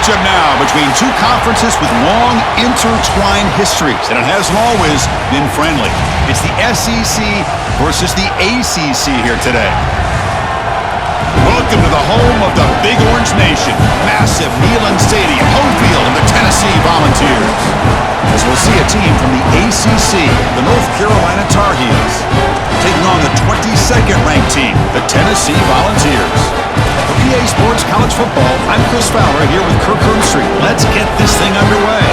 matchup now between two conferences with long intertwined histories, and it hasn't always been friendly. It's the SEC versus the ACC here today. Welcome to the home of the Big Orange Nation. Massive Neyland Stadium, home field of the Tennessee Volunteers. As we'll see a team from the ACC, the North Carolina Tar Heels, taking on the 22nd ranked team, the Tennessee Volunteers. For PA Sports College Football, I'm Chris Fowler here with Kirk Herbstreit. Let's get this thing underway.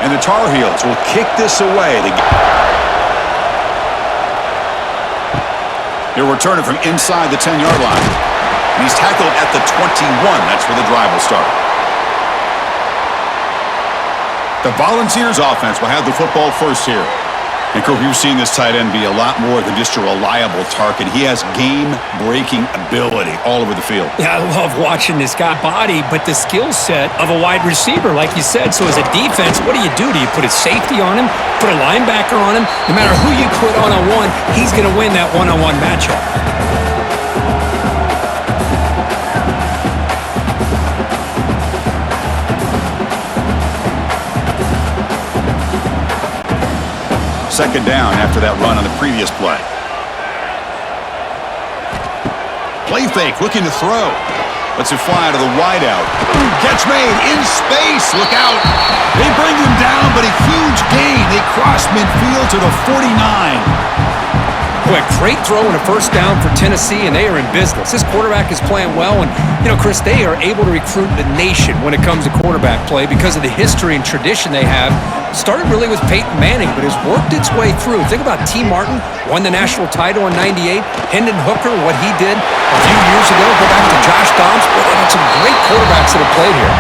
And the Tar Heels will kick this away. He'll return it from inside the 10-yard line. And he's tackled at the 21. That's where the drive will start. The Volunteers offense will have the football first here. And, Kirk, you've seen this tight end be a lot more than just a reliable target. He has game-breaking ability all over the field. Yeah, I love watching this guy body, but the skill set of a wide receiver, like you said. So as a defense, what do? Do you put a safety on him, put a linebacker on him? No matter who you put one-on-one, he's going to win that one-on-one matchup. Second down after that run on the previous play. Play fake, looking to throw. Lets it fly to the wideout. Catch made in space. Look out. They bring him down, but a huge gain. They cross midfield to the 49. Boy, a great throw and a first down for Tennessee, and they are in business. This quarterback is playing well, and, Chris, they are able to recruit the nation when it comes to quarterback play because of the history and tradition they have. Started really with Peyton Manning, but has worked its way through. Think about T. Martin, won the national title in '98. Hendon Hooker, what he did a few years ago. Go back to Josh Dobbs. Boy, they've had some great quarterbacks that have played here.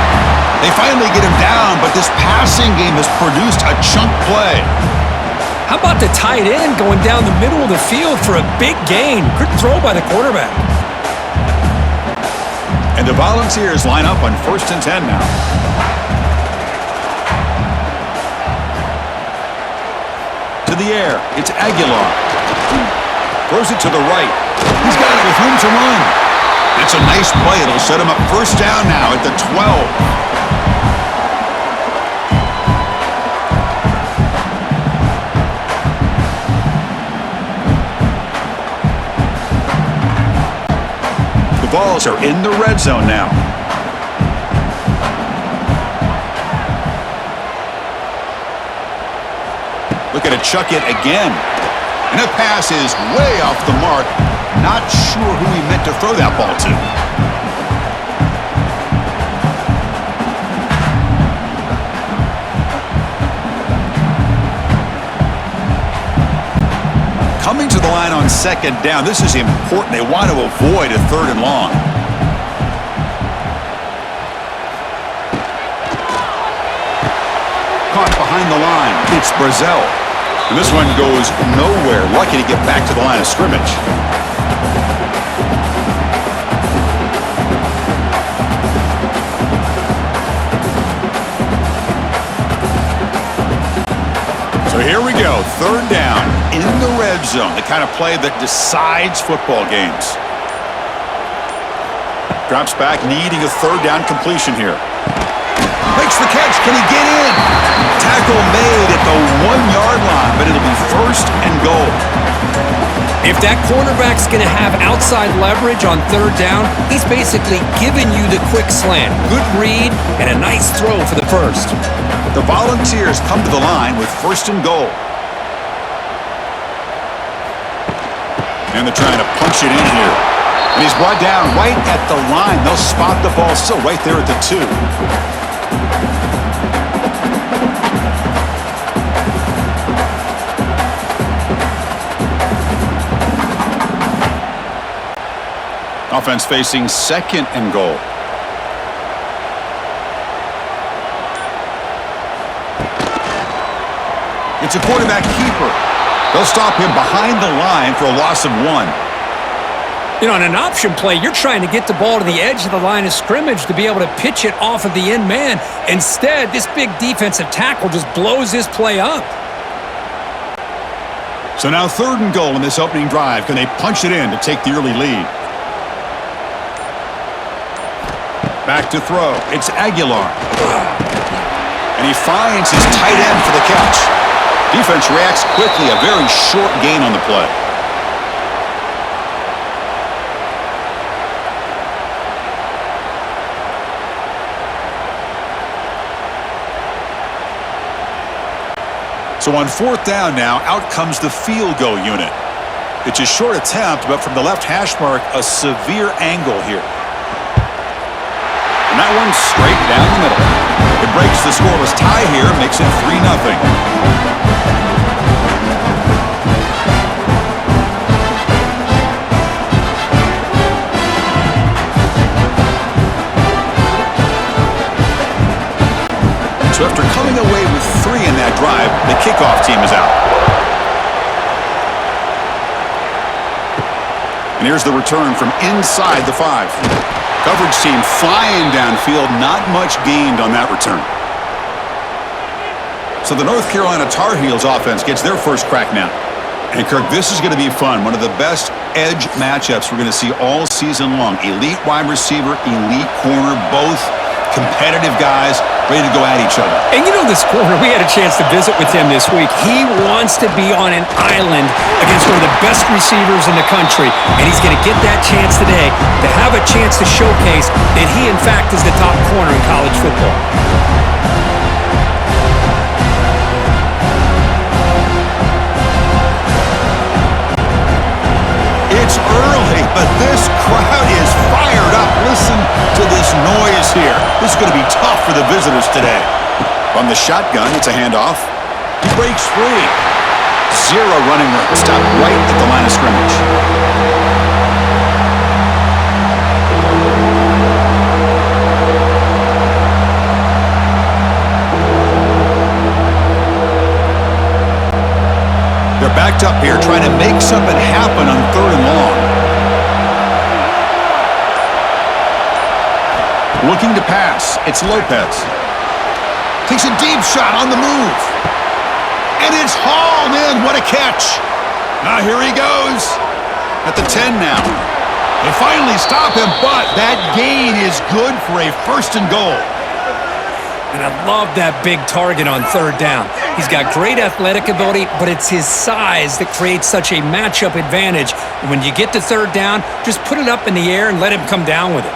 They finally get him down, but this passing game has produced a chunk play. How about the tight end going down the middle of the field for a big gain? Good throw by the quarterback. And the Volunteers line up on 1st and 10 now. To the air, it's Aguilar. Throws it to the right. He's got it with room to run. That's a nice play. It'll set him up first down now at the 12. The balls are in the red zone now. Look at it, chuck it again. And the pass is way off the mark. Not sure who he meant to throw that ball to. Coming to the line on second down. This is important. They want to avoid a 3rd and long. Caught behind the line. It's Brazel. And this one goes nowhere. Lucky to get back to the line of scrimmage. So here we go. 3rd down in the red zone. The kind of play that decides football games. Drops back, needing a 3rd down completion here. Makes the catch. Can he get in? Tackle made at the 1-yard line, but it'll be 1st and goal. If that cornerback's going to have outside leverage on 3rd down, he's basically giving you the quick slant. Good read and a nice throw for the 1st. The Volunteers come to the line with 1st and goal. And they're trying to punch it in here. And he's brought down right at the line. They'll spot the ball still right there at the 2. Offense facing 2nd and goal. It's a quarterback keeper. They'll stop him behind the line for a loss of 1. On an option play, you're trying to get the ball to the edge of the line of scrimmage to be able to pitch it off of the end man. Instead, this big defensive tackle just blows this play up. So now 3rd and goal in this opening drive. Can they punch it in to take the early lead? Back to throw. It's Aguilar. And he finds his tight end for the catch. Defense reacts quickly. A very short gain on the play. So on 4th down now, out comes the field goal unit. It's a short attempt, but from the left hash mark, a severe angle here. And that one's straight down the middle. It breaks the scoreless tie here, makes it 3-0. So after coming away with 3 in that drive, the kickoff team is out. And here's the return from inside the 5. Coverage team flying downfield, not much gained on that return. So the North Carolina Tar Heels offense gets their first crack now. And Kirk, this is going to be fun. One of the best edge matchups we're going to see all season long. Elite wide receiver, elite corner, both competitive guys ready to go at each other. And this corner, we had a chance to visit with him this week. He wants to be on an island against one of the best receivers in the country, and he's going to get that chance today to have a chance to showcase that he, in fact, is the top corner in college football. It's early, but this crowd is fired up. Listen to this noise here. This is going to be tough for the visitors today. From the shotgun, it's a handoff. He breaks free. 0 running room. Stopped right at the line of scrimmage. They're backed up here trying to make something happen on 3rd and long. Looking to pass. It's Lopez. Takes a deep shot on the move. And it's hauled in. What a catch. Now here he goes. At the 10 now. They finally stop him, but that gain is good for a 1st and goal. And I love that big target on 3rd down. He's got great athletic ability, but it's his size that creates such a matchup advantage. And when you get to 3rd down, just put it up in the air and let him come down with it.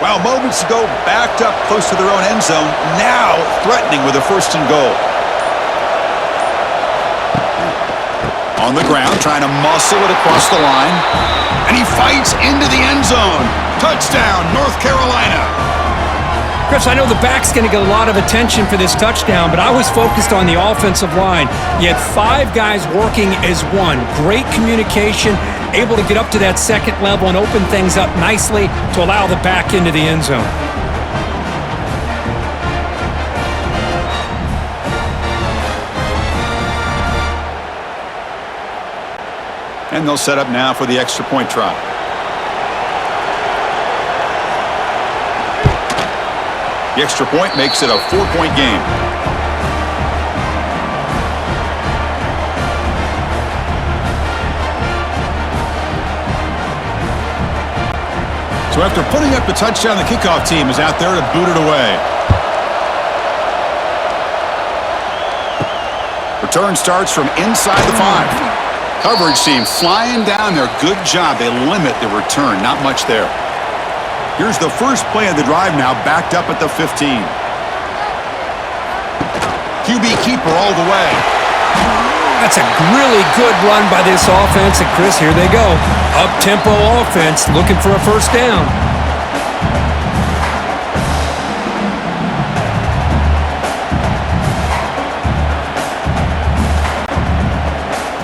Well, moments ago, backed up close to their own end zone. Now threatening with a 1st and goal. On the ground, trying to muscle it across the line. And he fights into the end zone. Touchdown, North Carolina. Chris, I know the back's going to get a lot of attention for this touchdown, but I was focused on the offensive line. You had 5 guys working as one. Great communication, able to get up to that 2nd level and open things up nicely to allow the back into the end zone. And they'll set up now for the extra point try. The extra point makes it a 4-point game. So after putting up the touchdown, the kickoff team is out there to boot it away. Return starts from inside the 5. Coverage team flying down there. Good job. They limit the return. Not much there. Here's the first play of the drive now, backed up at the 15. QB keeper all the way. That's a really good run by this offense. And Chris, here they go. Up-tempo offense looking for a 1st down.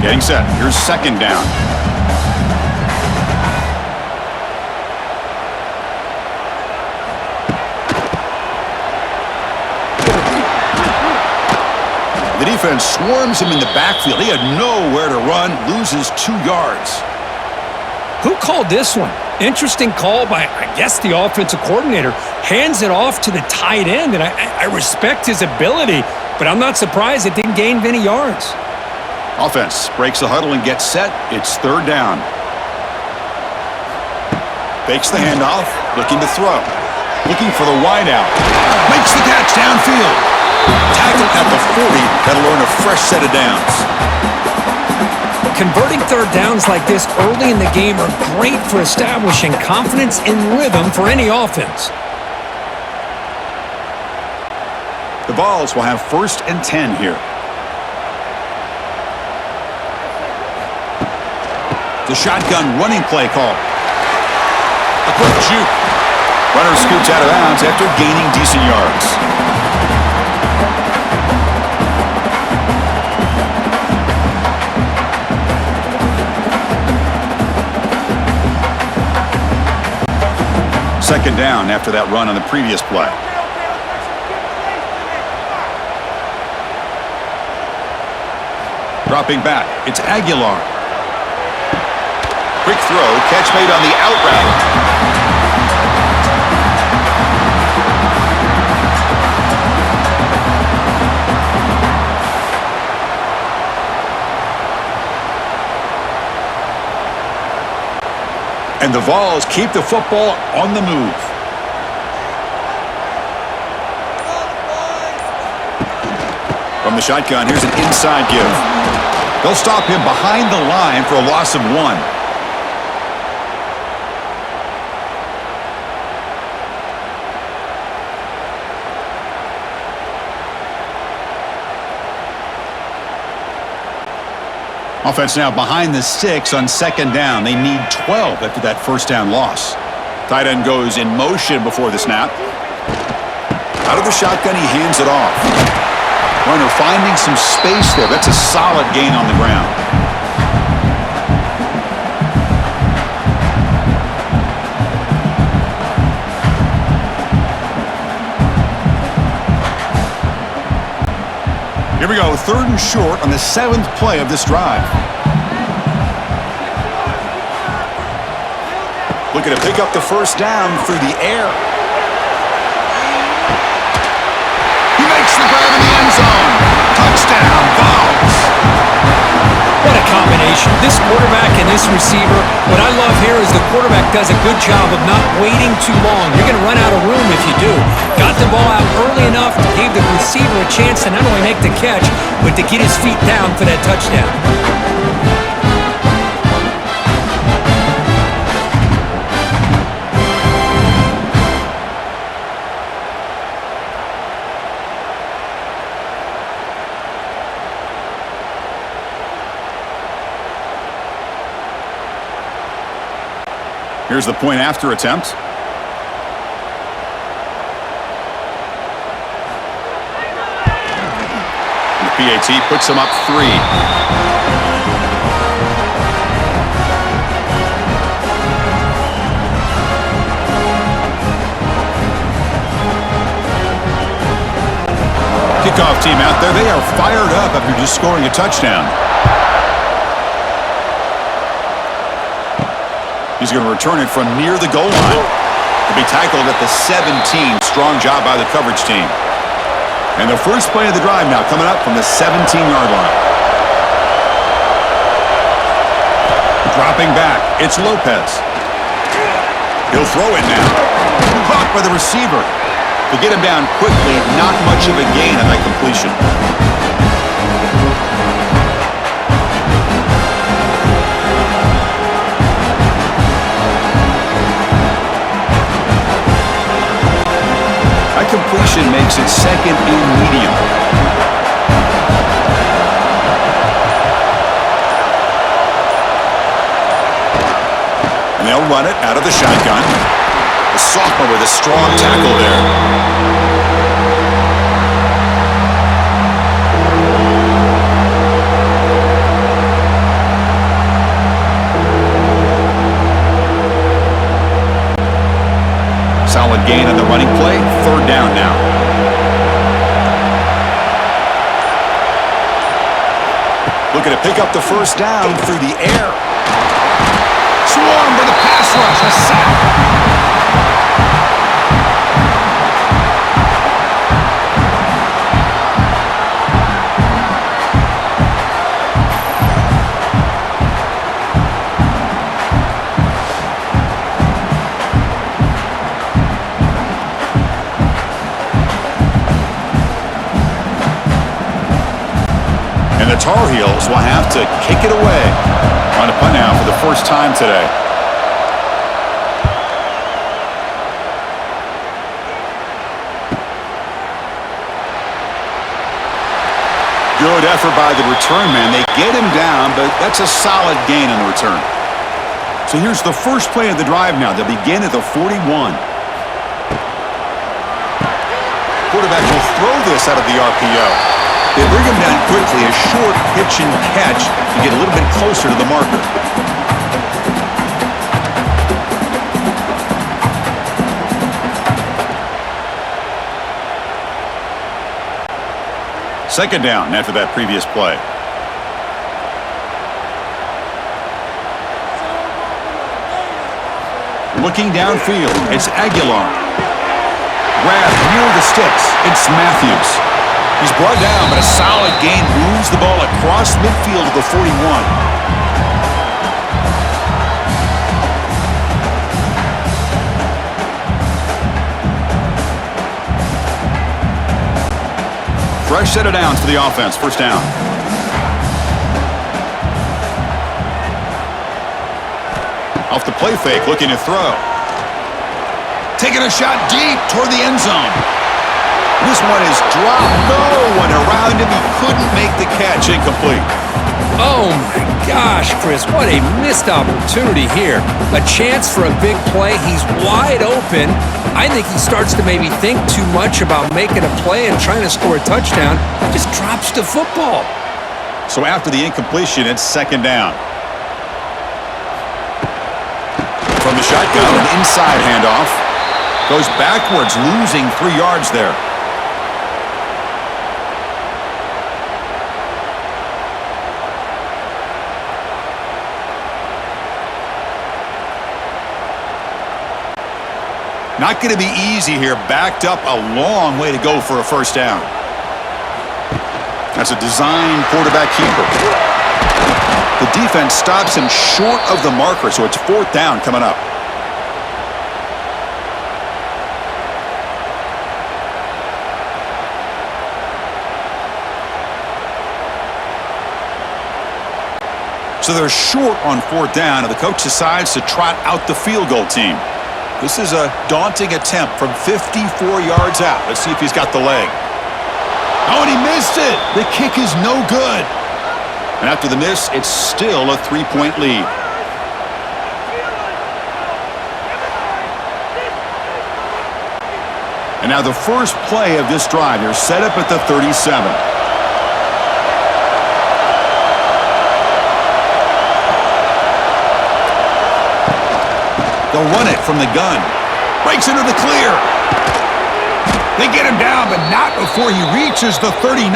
Getting set. Here's second down. The defense swarms him in the backfield. He had nowhere to run, loses 2 yards. Who called this one? Interesting call by, I guess, the offensive coordinator. Hands it off to the tight end, and I respect his ability, but I'm not surprised it didn't gain many yards. Offense breaks the huddle and gets set. It's third down. Fakes the handoff, looking to throw. Looking for the wideout. Makes the catch downfield. Tackled at the 40. Got to learn a fresh set of downs. Converting third downs like this early in the game are great for establishing confidence and rhythm for any offense. The Vols will have 1st and 10 here. The shotgun running play call. A quick juke. Runner scoots out of bounds after gaining decent yards. Second down after that run on the previous play. Dropping back, it's Aguilar. Quick throw, catch made on the out route. And the Vols keep the football on the move. From the shotgun, here's an inside give. They'll stop him behind the line for a loss of 1. Offense now behind the 6 on second down. They need 12 after that first down loss. Tight end goes in motion before the snap. Out of the shotgun, he hands it off. Runner finding some space there. That's a solid gain on the ground. Here we go, 3rd and short on the 7th play of this drive. Looking to pick up the first down through the air. He makes the grab in the end zone. Touchdown, Vols. What a combination. This quarterback and this receiver, what I love here is the quarterback does a good job of not waiting too long. You're going to run out of room if you do. Got the ball out early enough to give the receiver a chance to not only make the catch, but to get his feet down for that touchdown. Here's the point after attempt. And the PAT puts him up 3. Kickoff team out there. They are fired up after just scoring a touchdown. He's going to return it from near the goal line. To be tackled at the 17. Strong job by the coverage team. And the first play of the drive now coming up from the 17-yard line. Dropping back, it's Lopez. He'll throw it now. Caught by the receiver. To get him down quickly, not much of a gain on that completion. That completion makes it 2nd and medium. And they'll run it out of the shotgun. The sophomore with a strong tackle there. solid gain on the running play. Third down now. Looking to pick up the first down through the air. Swarmed by the pass rush. A sack. And the Tar Heels will have to kick it away. On a punt now for the first time today. Good effort by the return man. They get him down, but that's a solid gain on the return. So here's the first play of the drive now. They'll begin at the 41. Quarterback will throw this out of the RPO. They bring him down quickly, a short pitch and catch to get a little bit closer to the marker. Second down after that previous play. Looking downfield, it's Aguilar. Grab near the sticks, it's Matthews. He's brought down, but a solid gain moves the ball across midfield to the 41. Fresh set of downs for the offense. First down. Off the play fake, looking to throw. Taking a shot deep toward the end zone. This one is dropped. No one around him. He couldn't make the catch. Incomplete. Oh, my gosh, Chris. What a missed opportunity here. A chance for a big play. He's wide open. I think he starts to maybe think too much about making a play and trying to score a touchdown. Just drops the football. So after the incompletion, it's second down. From the shotgun, an inside handoff. Goes backwards, losing 3 yards there. Not going to be easy here. Backed up a long way to go for a first down. That's a design quarterback keeper. The defense stops him short of the marker, so it's fourth down coming up. So they're short on fourth down, and the coach decides to trot out the field goal team. This is a daunting attempt from 54 yards out. Let's see if he's got the leg. Oh, and he missed it. The kick is no good. And after the miss, it's still a 3-point lead. And now the first play of this drive. They're set up at the 37. They'll run it from the gun. Breaks into the clear. They get him down, but not before he reaches the 39.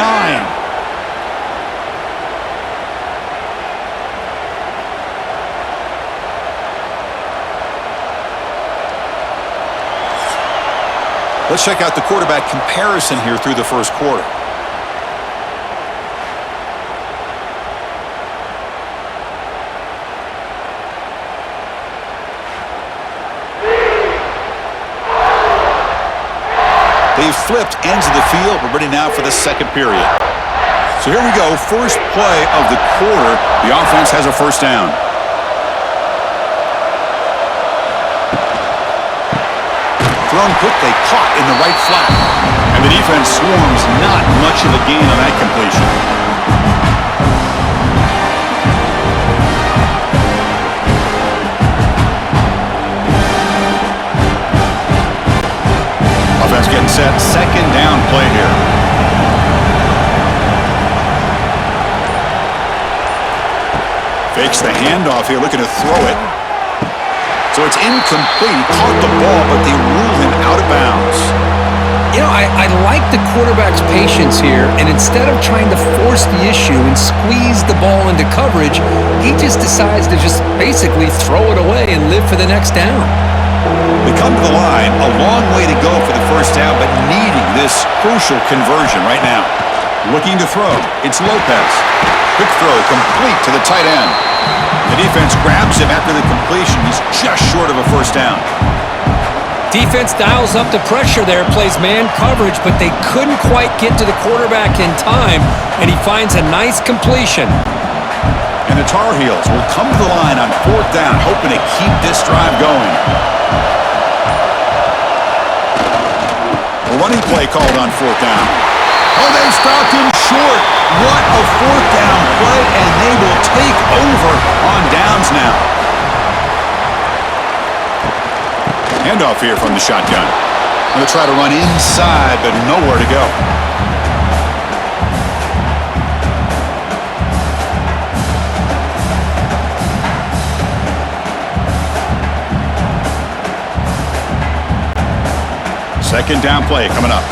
Let's check out the quarterback comparison here through the first quarter. They've flipped ends of the field. We're ready now for the second period. So here we go. First play of the quarter. The offense has a first down. Thrown quickly, caught in the right flat. And the defense swarms. Not much of a gain on that completion. Offense getting set. Second down play here. Fakes the handoff here, looking to throw it. So it's incomplete. He caught the ball, but they ruled him out of bounds. You know, I like the quarterback's patience here, and instead of trying to force the issue and squeeze the ball into coverage, he just decides to just basically throw it away and live for the next down. They come to the line, a long way to go for the first down, but needing this crucial conversion right now. Looking to throw, it's Lopez. Quick throw, complete to the tight end. The defense grabs him after the completion. He's just short of a first down. Defense dials up the pressure there, plays man coverage, but they couldn't quite get to the quarterback in time, and he finds a nice completion. And the Tar Heels will come to the line on fourth down, hoping to keep this drive going. A running play called on fourth down. Oh, they stopped him short. What a fourth down play, and they will take over on downs now. Handoff here from the shotgun. Going to try to run inside, but nowhere to go. Second down play coming up.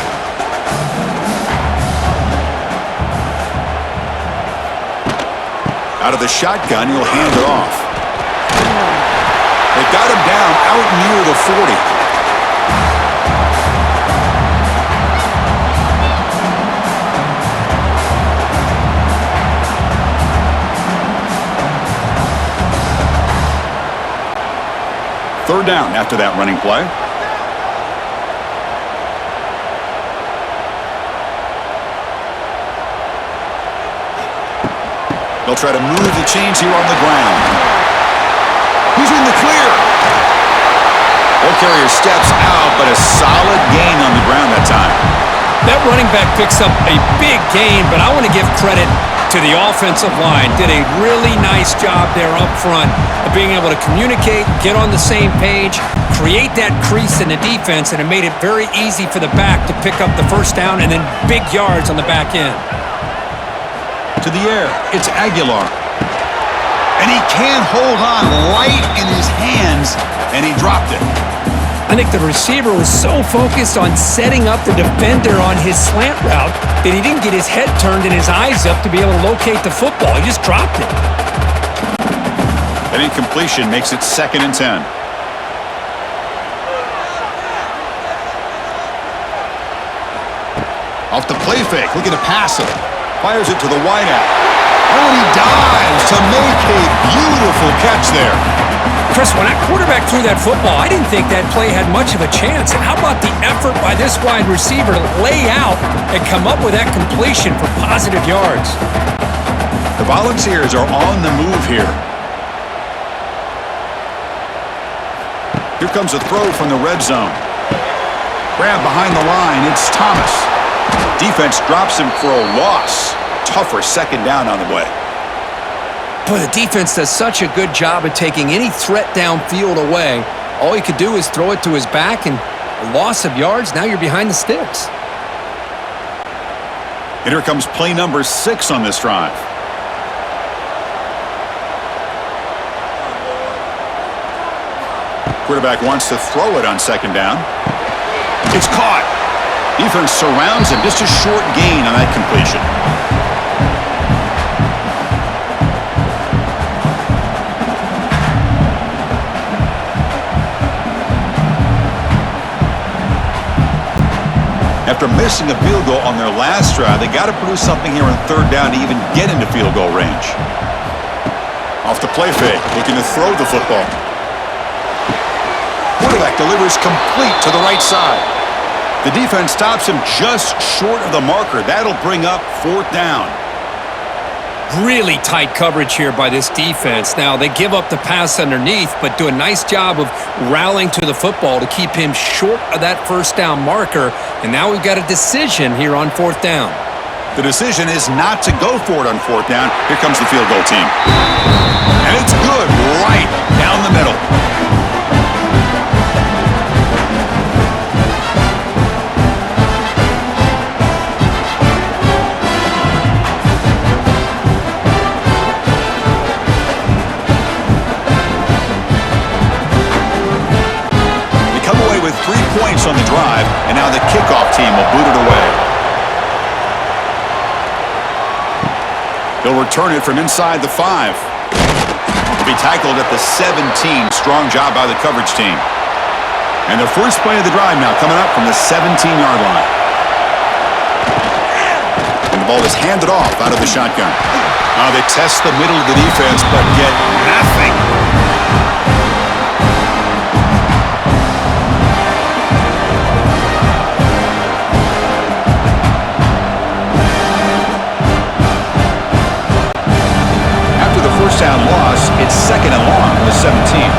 Out of the shotgun, he'll hand it off. They got him down out near the 40. Third down after that running play. They'll try to move the chains here on the ground. He's in the clear. Ball carrier steps out, but a solid gain on the ground that time. That running back picks up a big gain, but I want to give credit to the offensive line. Did a really nice job there up front of being able to communicate, get on the same page, create that crease in the defense, and it made it very easy for the back to pick up the first down and then big yards on the back end. To the air, it's Aguilar. And he can't hold on, light in his hands, and he dropped it. I think the receiver was so focused on setting up the defender on his slant route that he didn't get his head turned and his eyes up to be able to locate the football. He just dropped it. That incompletion makes it 2nd and 10. Off the play fake, looking to pass it. Fires it to the wideout. Oh, and he dives to make a beautiful catch there. Chris, when that quarterback threw that football, I didn't think that play had much of a chance. And how about the effort by this wide receiver to lay out and come up with that completion for positive yards? The Volunteers are on the move here. Here comes a throw from the red zone. Grab behind the line, it's Thomas. Defense drops him for a loss. Tougher second down on the way. Boy, the defense does such a good job of taking any threat downfield away. All he could do is throw it to his back, and a loss of yards, now you're behind the sticks. And here comes play number 6 on this drive. Quarterback wants to throw it on second down. It's caught. Defense surrounds him. Just a short gain on that completion. After missing a field goal on their last drive, they got to produce something here on third down to even get into field goal range. Off the play fake, looking to throw the football. Quarterback delivers complete to the right side. The defense stops him just short of the marker. That'll bring up fourth down. Really tight coverage here by this defense. Now, they give up the pass underneath, but do a nice job of rallying to the football to keep him short of that first down marker. And now we've got a decision here on fourth down. The decision is not to go for it on fourth down. Here comes the field goal team. And it's good right down the middle. points on the drive, and now the kickoff team will boot it away. He'll return it from inside the 5. He'll be tackled at the 17. Strong job by the coverage team. And the first play of the drive now coming up from the 17-yard line. And the ball is handed off out of the shotgun. Now they test the middle of the defense, but get nothing. After the first down loss, it's 2nd and long for the 17.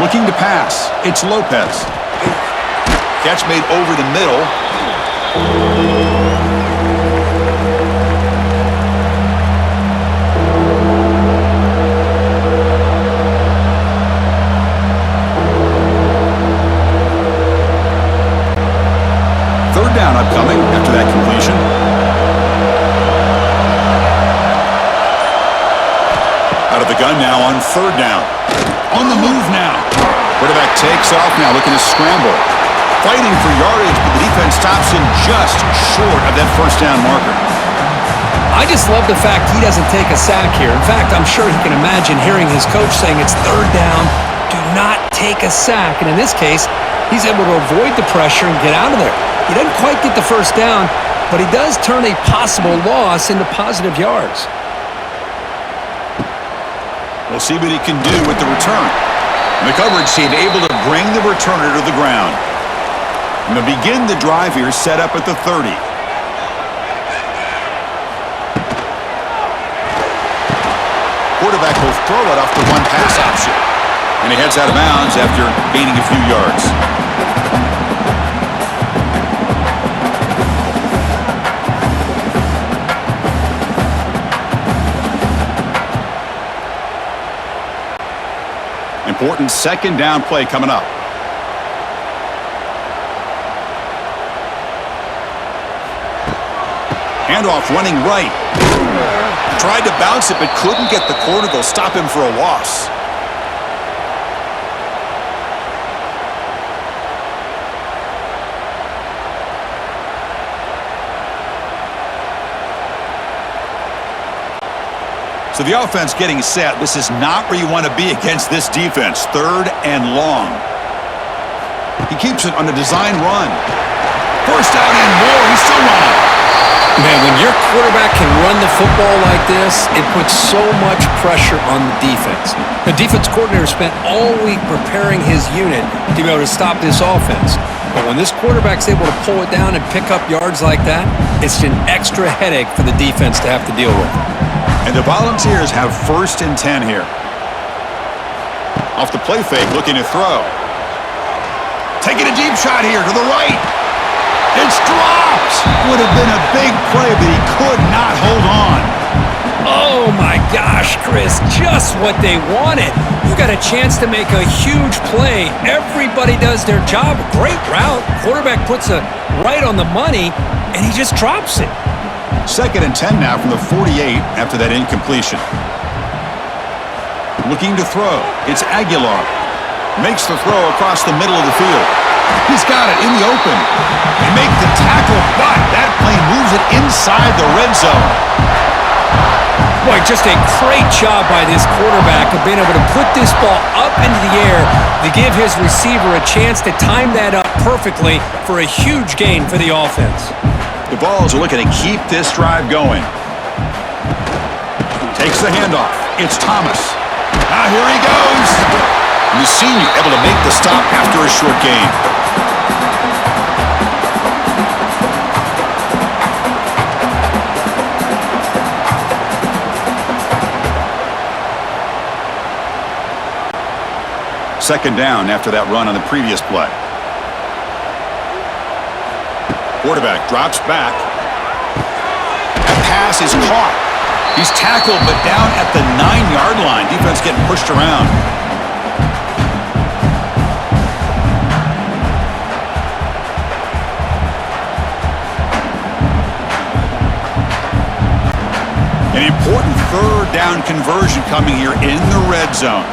Looking to pass. It's Lopez. Catch made over the middle. Third down upcoming after that completion. Out of the gun now on 3rd down. On the move now. Quarterback takes off now, looking to scramble. Fighting for yardage, but the defense stops him just short of that first down marker. I just love the fact he doesn't take a sack here. In fact, I'm sure he can imagine hearing his coach saying it's 3rd down, do not take a sack. And in this case, he's able to avoid the pressure and get out of there. He doesn't quite get the first down, but he does turn a possible loss into positive yards. We'll see what he can do with the return. And the coverage team able to bring the returner to the ground. And they'll begin the drive here, set up at the 30. Quarterback will throw it off the one pass option. And he heads out of bounds after gaining a few yards. Important 2nd down play coming up. Handoff running right. Tried to bounce it, but couldn't get the corner. They'll stop him for a loss. So the offense getting set. This is not where you want to be against this defense. 3rd and long. He keeps it on a design run. First down and more. He's still running. Man, when your quarterback can run the football like this, it puts so much pressure on the defense. The defense coordinator spent all week preparing his unit to be able to stop this offense. But when this quarterback's able to pull it down and pick up yards like that, it's an extra headache for the defense to have to deal with. And the Volunteers have 1st and 10 here. Off the play fake, looking to throw. Taking a deep shot here to the right. It's dropped. Would have been a big play, but he could not hold on. Oh my gosh, Chris, just what they wanted. You got a chance to make a huge play. Everybody does their job. Great route. Quarterback puts it right on the money, and he just drops it. 2nd and 10 now from the 48 after that incompletion. Looking to throw. It's Aguilar. Makes the throw across the middle of the field. He's got it in the open. They make the tackle, but that play moves it inside the red zone. Boy, just a great job by this quarterback of being able to put this ball up into the air to give his receiver a chance to time that up perfectly for a huge gain for the offense. The Vols are looking to keep this drive going. Takes the handoff. It's Thomas. Now here he goes. And the senior able to make the stop after a short gain. Second down after that run on the previous play. Quarterback drops back. That pass is caught. He's tackled, but down at the 9-yard line. Defense getting pushed around. An important 3rd down conversion coming here in the red zone.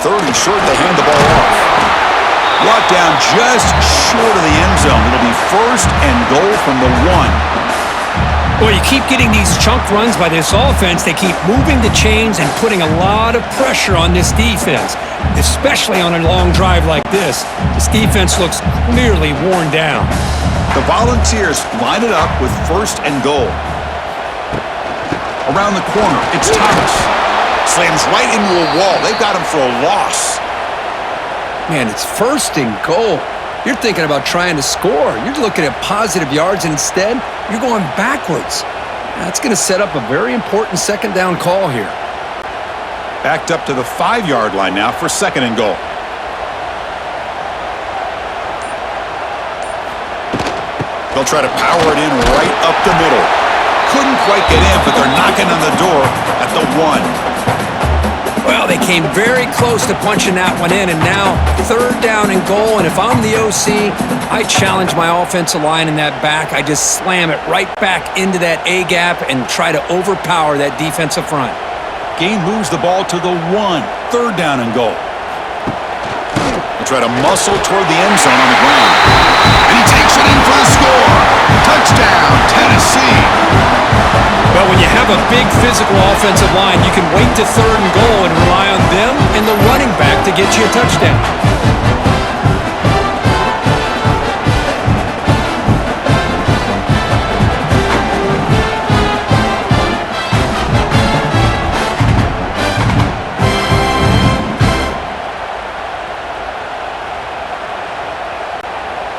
third and short. They hand the ball off. Brought down just short of the end zone. It'll be first and goal from the 1. Well, you keep getting these chunk runs by this offense. They keep moving the chains and putting a lot of pressure on this defense, especially on a long drive like this. This defense looks clearly worn down. The Volunteers line it up with first and goal. Around the corner, it's Thomas. Slams right into a wall. They've got him for a loss. Man, it's first and goal. You're thinking about trying to score. You're looking at positive yards, and instead, you're going backwards. That's going to set up a very important second down call here. Backed up to the 5-yard line now for second and goal. They'll try to power it in right up the middle. Couldn't quite get in, but they're knocking on the door at the 1. Well, they came very close to punching that one in, and now third down and goal. And if I'm the OC, I challenge my offensive line in that back. I just slam it right back into that A-gap and try to overpower that defensive front. Gain moves the ball to the 1. Third down and goal. They try to muscle toward the end zone on the ground. And he takes it in for the score. Touchdown, Tennessee. Well, when you have a big physical offensive line, you can wait to third and goal and rely on them and the running back to get you a touchdown.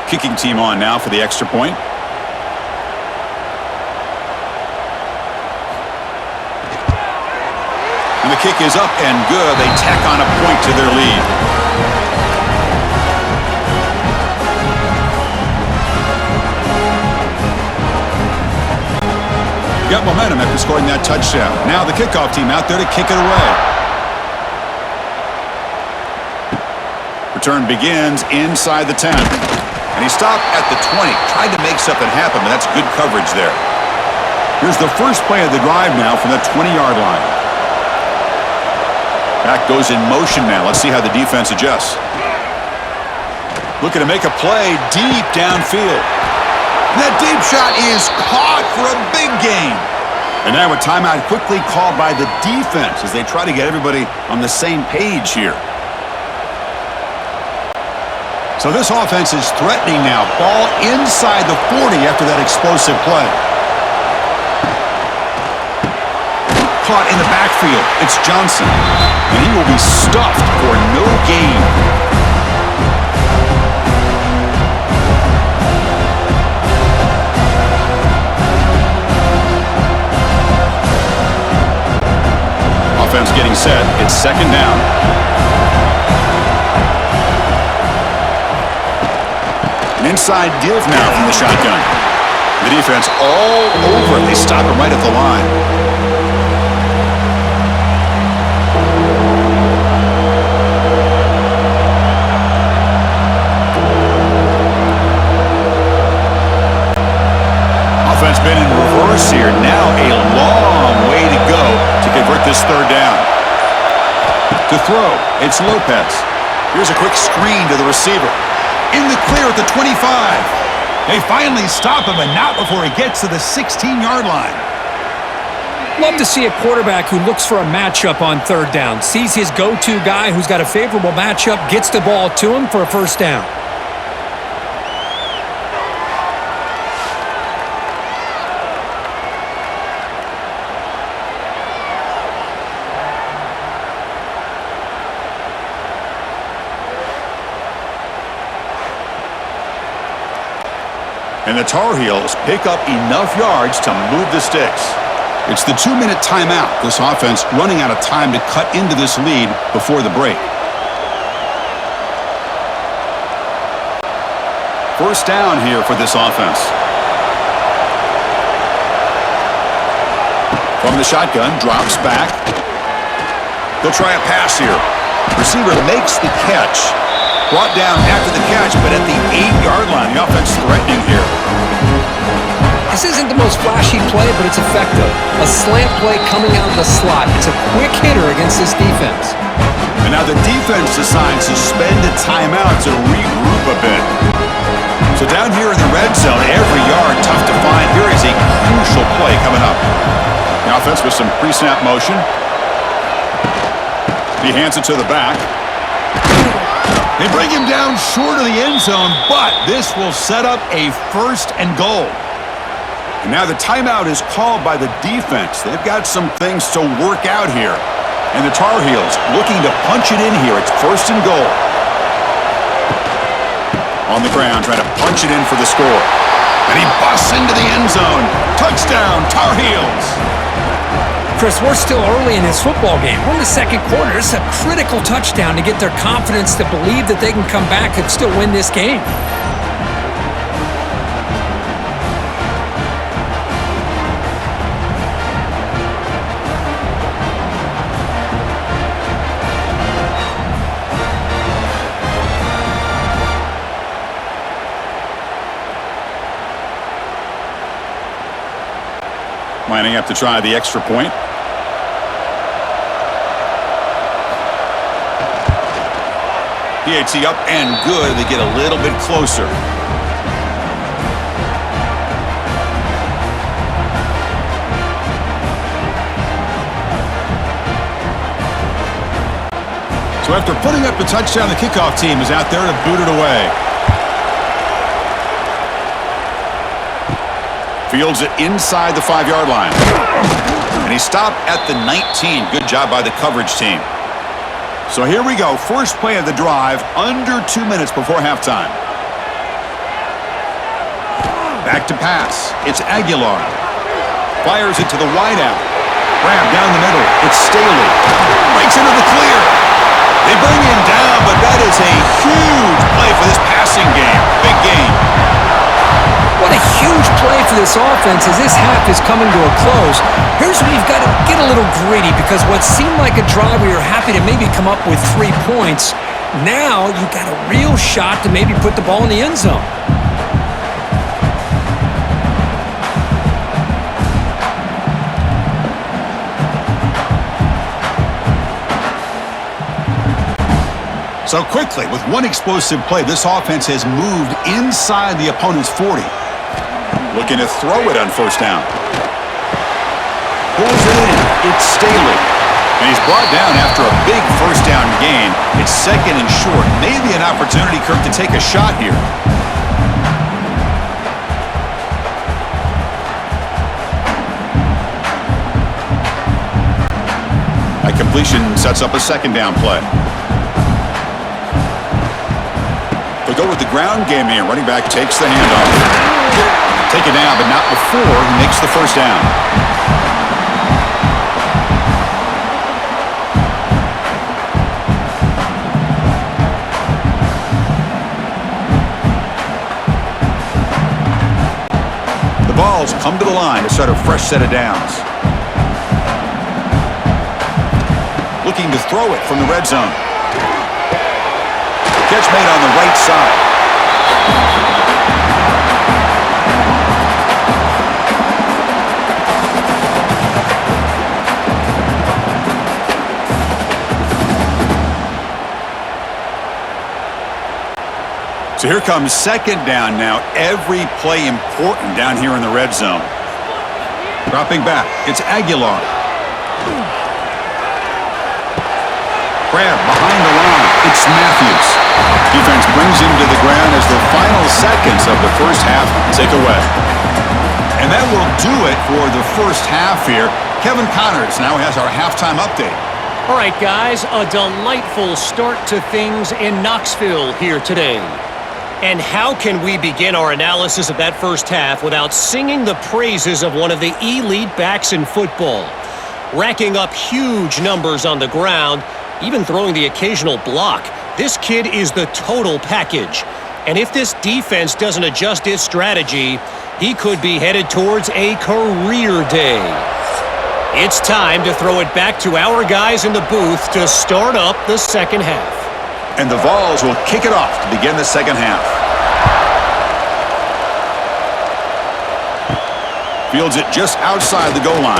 Kicking team on now for the extra point. And the kick is up and good. They tack on a point to their lead. Got momentum after scoring that touchdown. Now the kickoff team out there to kick it away. Return begins inside the 10. And he stopped at the 20. Tried to make something happen, but that's good coverage there. Here's the first play of the drive now from the 20-yard line. Back goes in motion now. Let's see how the defense adjusts. Looking to make a play deep downfield. That deep shot is caught for a big gain. And now a timeout quickly called by the defense as they try to get everybody on the same page here. So this offense is threatening now. Ball inside the 40 after that explosive play. Caught in the backfield. It's Johnson. And he will be stuffed for no gain. Offense getting set. It's second down. An inside give now from the shotgun. The defense all over it. They stop him right at the line. Offense been in reverse here. Now a long way to go to convert this third down. To throw, it's Lopez. Here's a quick screen to the receiver. In the clear at the 25. They finally stop him, and not before he gets to the 16-yard line. Love to see a quarterback who looks for a matchup on third down. Sees his go-to guy who's got a favorable matchup, gets the ball to him for a first down. And the Tar Heels pick up enough yards to move the sticks. It's the 2-minute timeout. This offense running out of time to cut into this lead before the break. First down here for this offense. From the shotgun, drops back. They'll try a pass here. Receiver makes the catch. Brought down after the catch, but at the 8-yard line. The offense threatening here. This isn't the most flashy play, but it's effective. A slant play coming out of the slot. It's a quick hitter against this defense. And now the defense decides to spend a timeout to regroup a bit. So down here in the red zone, every yard tough to find. Here is a crucial play coming up. The offense with some pre-snap motion. He hands it to the back. They bring him down short of the end zone, but this will set up a 1st and goal. And now the timeout is called by the defense. They've got some things to work out here. And the Tar Heels looking to punch it in here. It's 1st and goal. On the ground, trying to punch it in for the score. And he busts into the end zone. Touchdown, Tar Heels. Chris, we're still early in this football game. We're in the 2nd quarter. It's a critical touchdown to get their confidence to believe that they can come back and still win this game. Lining up to try the extra point. PAT up and good. They get a little bit closer. So after putting up the touchdown, the kickoff team is out there to boot it away. Fields it inside the 5-yard line. And he stopped at the 19. Good job by the coverage team. So here we go. First play of the drive, under 2 minutes before halftime. Back to pass. It's Aguilar. Fires it to the wideout. Grab down the middle. It's Staley. Breaks into the clear. They bring him down, but that is a huge play for this passing game. Big game. What a huge play for this offense as this half is coming to a close. Here's where you've got to get a little greedy because what seemed like a drive where you're happy to maybe come up with 3 points, now you've got a real shot to maybe put the ball in the end zone. So quickly, with one explosive play, this offense has moved inside the opponent's 40. Looking to throw it on 1st down. Pulls it in. It's Staley. And he's brought down after a big 1st down gain. It's 2nd and short. Maybe an opportunity, Kirk, to take a shot here. That completion sets up a 2nd down play. They'll go with the ground game here. Running back takes the handoff. Take it down, but not before he makes the 1st down. The balls come to the line to start a fresh set of downs. Looking to throw it from the red zone. Catch made on the right side. So here comes 2nd down now. Every play important down here in the red zone. Dropping back. It's Aguilar. Grab behind the line. It's Matthews. Defense brings him to the ground as the final seconds of the 1st half tick away. And that will do it for the 1st half here. Kevin Connors now has our halftime update. All right, guys, a delightful start to things in Knoxville here today. And how can we begin our analysis of that 1st half without singing the praises of one of the elite backs in football? Racking up huge numbers on the ground, even throwing the occasional block. This kid is the total package. And if this defense doesn't adjust its strategy, he could be headed towards a career day. It's time to throw it back to our guys in the booth to start up the 2nd half. And the Vols will kick it off to begin the 2nd half. Fields it just outside the goal line.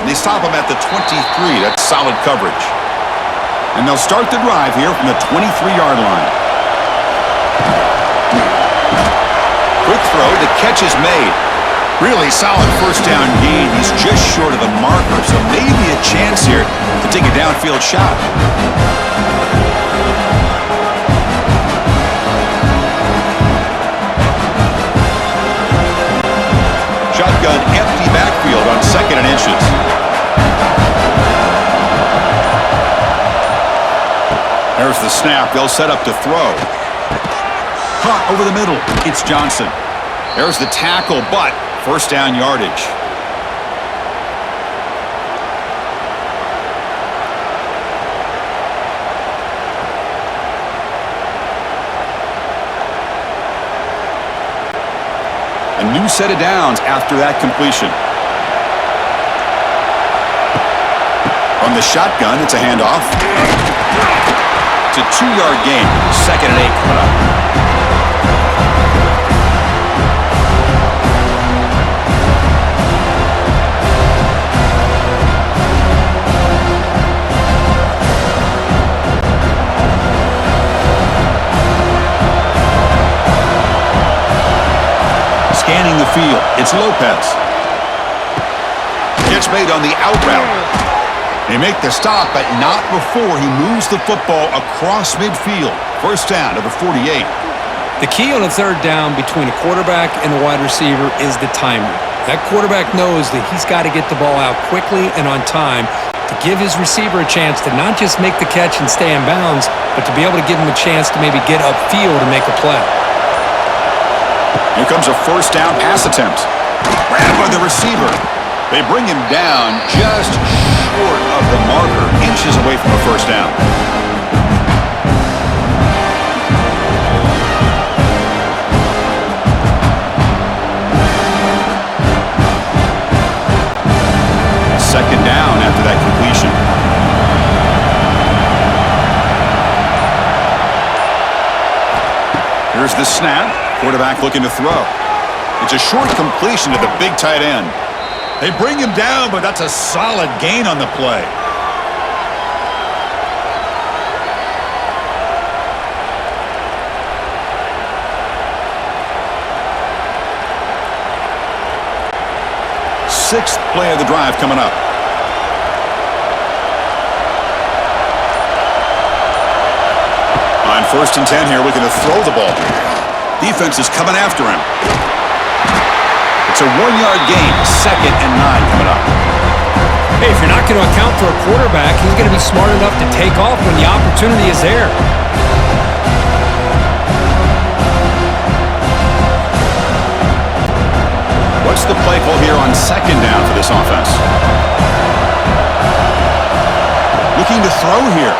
They stop him at the 23. That's solid coverage. And they'll start the drive here from the 23-yard line. Quick throw. The catch is made. Really solid first down gain. He's just short of the marker, so maybe a chance here to take a downfield shot. Shotgun empty backfield on 2nd and inches. There's the snap. They'll set up to throw. Caught over the middle. It's Johnson. There's the tackle, but first down yardage. A new set of downs after that completion. From the shotgun, it's a handoff. It's a 2-yard gain. 2nd and 8 coming up. Scanning the field, it's Lopez. Gets made on the out route. They make the stop, but not before he moves the football across midfield. First down to the 48. The key on a third down between a quarterback and a wide receiver is the timing. That quarterback knows that he's got to get the ball out quickly and on time to give his receiver a chance to not just make the catch and stay in bounds, but to be able to give him a chance to maybe get upfield and make a play. Here comes a first down pass attempt. Grabbed by the receiver. They bring him down just short of the marker, inches away from a first down. Second down after that completion. Here's the snap. Quarterback looking to throw. It's a short completion to the big tight end. They bring him down, but that's a solid gain on the play. Sixth play of the drive coming up. On 1st and 10 here, looking to throw the ball. Defense is coming after him. It's a 1-yard gain. 2nd and 9 coming up. Hey, if you're not going to account for a quarterback, he's going to be smart enough to take off when the opportunity is there. What's the play call here on 2nd down for this offense? Looking to throw here.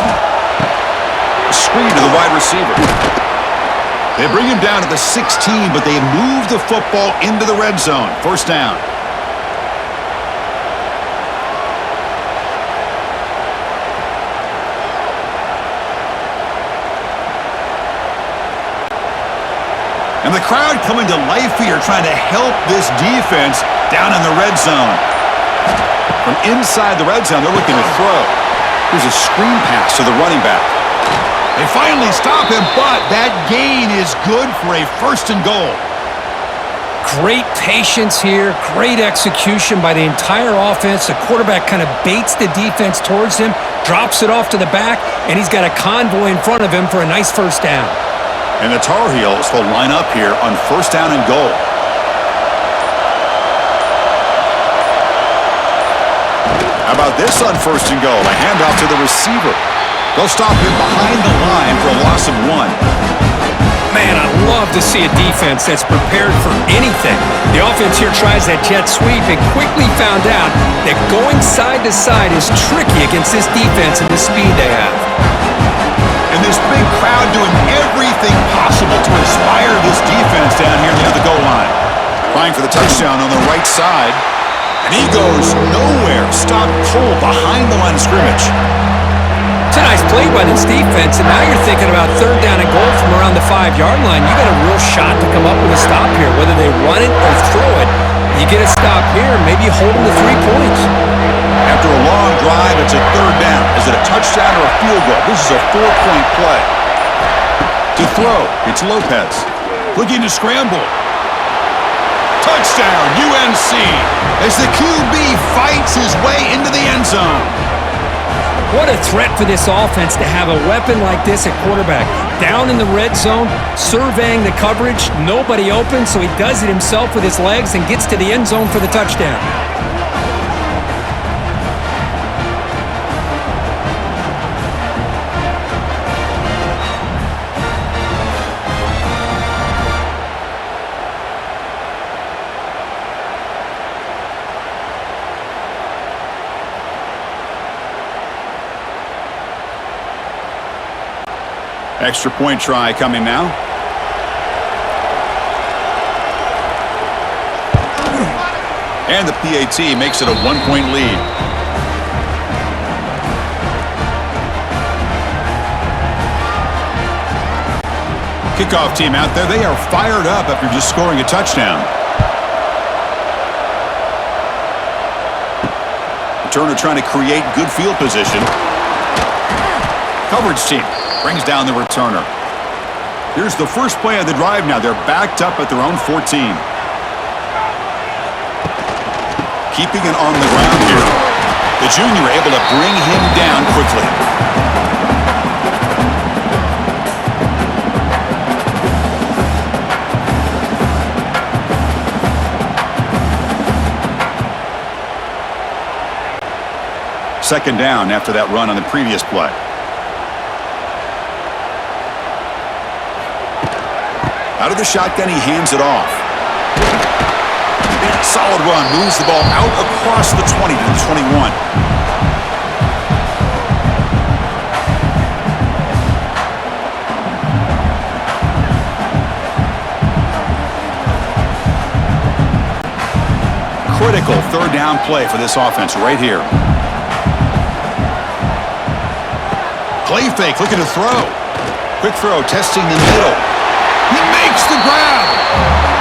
A screen to the wide receiver. They bring him down to the 16, but they move the football into the red zone. First down. And the crowd coming to life here, trying to help this defense down in the red zone. From inside the red zone, they're looking to throw. Here's a screen pass to the running back. They finally stop him, but that gain is good for a 1st and goal. Great patience here, great execution by the entire offense. The quarterback kind of baits the defense towards him, drops it off to the back, and he's got a convoy in front of him for a nice first down. And the Tar Heels will line up here on 1st down and goal. How about this on 1st and goal? A handoff to the receiver. They'll stop him behind the line for a loss of 1. Man, I love to see a defense that's prepared for anything. The offense here tries that jet sweep and quickly found out that going side to side is tricky against this defense and the speed they have. And this big crowd doing everything possible to inspire this defense down here near the goal line. Trying for the touchdown on the right side. And he goes nowhere. Stopped cold behind the line of scrimmage. It's a nice play by this defense, and now you're thinking about third down and goal from around the 5-yard line. You got a real shot to come up with a stop here, whether they run it or throw it. You get a stop here, maybe hold them to 3 points. After a long drive, it's a third down. Is it a touchdown or a field goal? This is a 4-point play. To throw, it's Lopez. Looking to scramble. Touchdown, UNC, as the QB fights his way into the end zone. What a threat for this offense to have a weapon like this at quarterback. Down in the red zone, surveying the coverage, nobody open, so he does it himself with his legs and gets to the end zone for the touchdown. Extra point try coming now. And the PAT makes it a 1-point lead. Kickoff team out there. They are fired up after just scoring a touchdown. Returner trying to create good field position. Coverage team brings down the returner. Here's the first play of the drive now. They're backed up at their own 14. Keeping it on the ground here. The junior able to bring him down quickly. Second down after that run on the previous play. Out of the shotgun, he hands it off. Solid run, moves the ball out across the 20 to the 21. Critical third down play for this offense right here. Play fake, looking to throw. Quick throw, testing the middle. He makes the grab.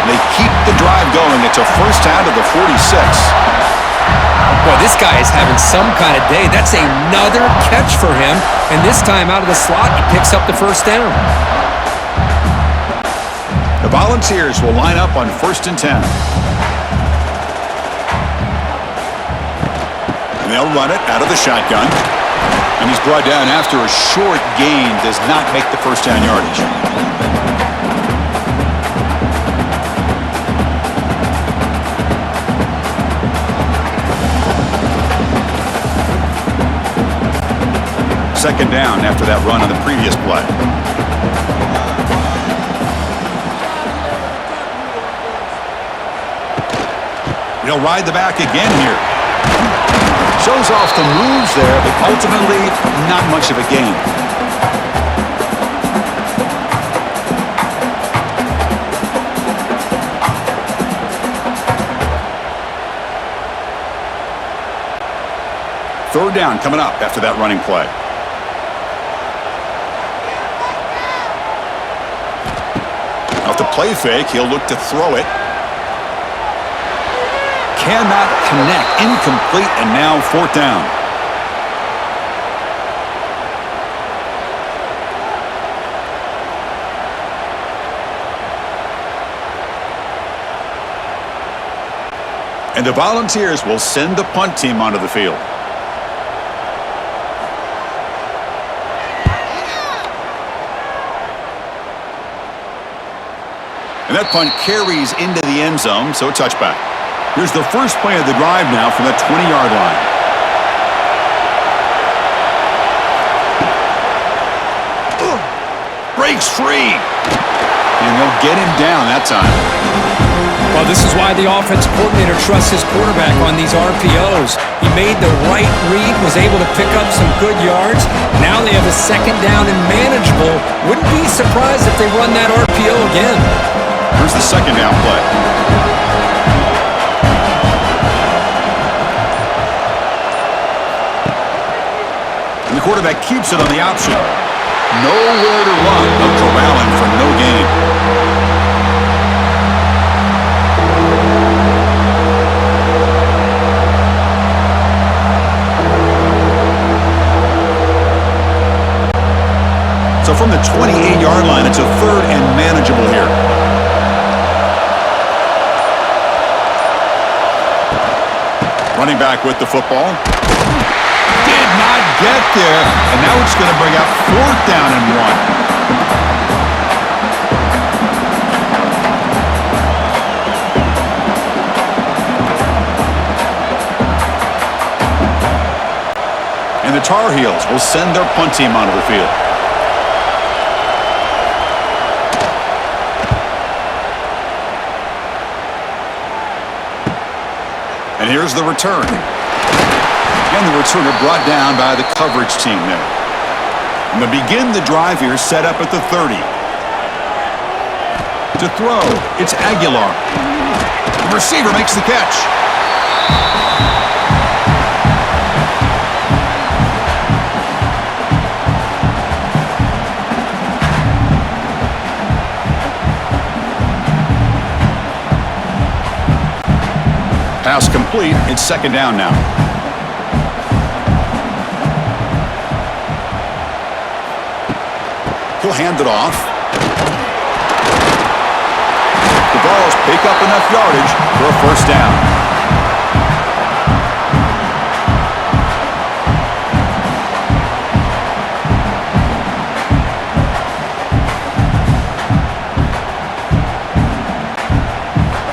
They keep the drive going. It's a first down to the 46. Boy, this guy is having some kind of day. That's another catch for him. And this time out of the slot, he picks up the first down. The Volunteers will line up on 1st and 10. And they'll run it out of the shotgun. And he's brought down after a short gain. Does not make the first down yardage. Second down after that run on the previous play. He'll ride the back again here. Shows off the moves there, but ultimately not much of a gain. Third down coming up after that running play. Off the play fake, he'll look to throw it. Cannot connect, incomplete, and now 4th down. And the Volunteers will send the punt team onto the field. And that punt carries into the end zone, so a touchback. Here's the first play of the drive now from the 20-yard line. Breaks free. And they'll get him down that time. Well, this is why the offense coordinator trusts his quarterback on these RPOs. He made the right read, was able to pick up some good yards. Now they have a second down and manageable. Wouldn't be surprised if they run that RPO again. Here's the second down play. And the The quarterback keeps it on the option. Nowhere to run. No corralling for no gain. So from the 28-yard line, it's a third and manageable here. Running back with the football. Did not get there. And now it's going to bring up fourth down and 1. And the Tar Heels will send their punt team onto the field. And here's the return. And the returner brought down by the coverage team there. And to begin the drive here, set up at the 30. To throw, it's Aguilar. The receiver makes the catch. Pass complete. It's second down now. He'll hand it off. The balls pick up enough yardage for a first down.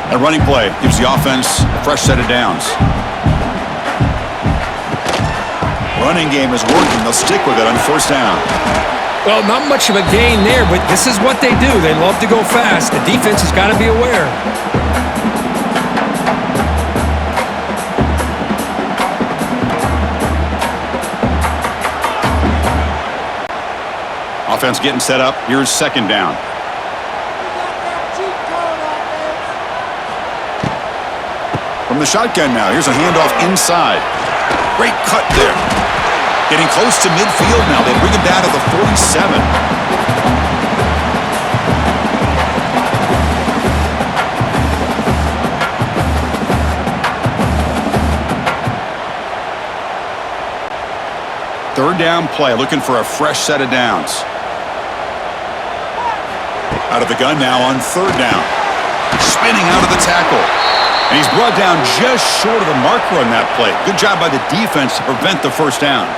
A running play gives the offense a fresh set of downs. Running game is working. They'll stick with it on first down. Well, not much of a gain there, but this is what they do. They love to go fast. The defense has got to be aware. Offense getting set up. Here's second down. From the shotgun now. Here's a handoff inside. Great cut there. Getting close to midfield now. They bring him down to the 47. Third down play, looking for a fresh set of downs. Out of the gun now on third down. Spinning out of the tackle. And he's brought down just short of the marker on that play. Good job by the defense to prevent the first down.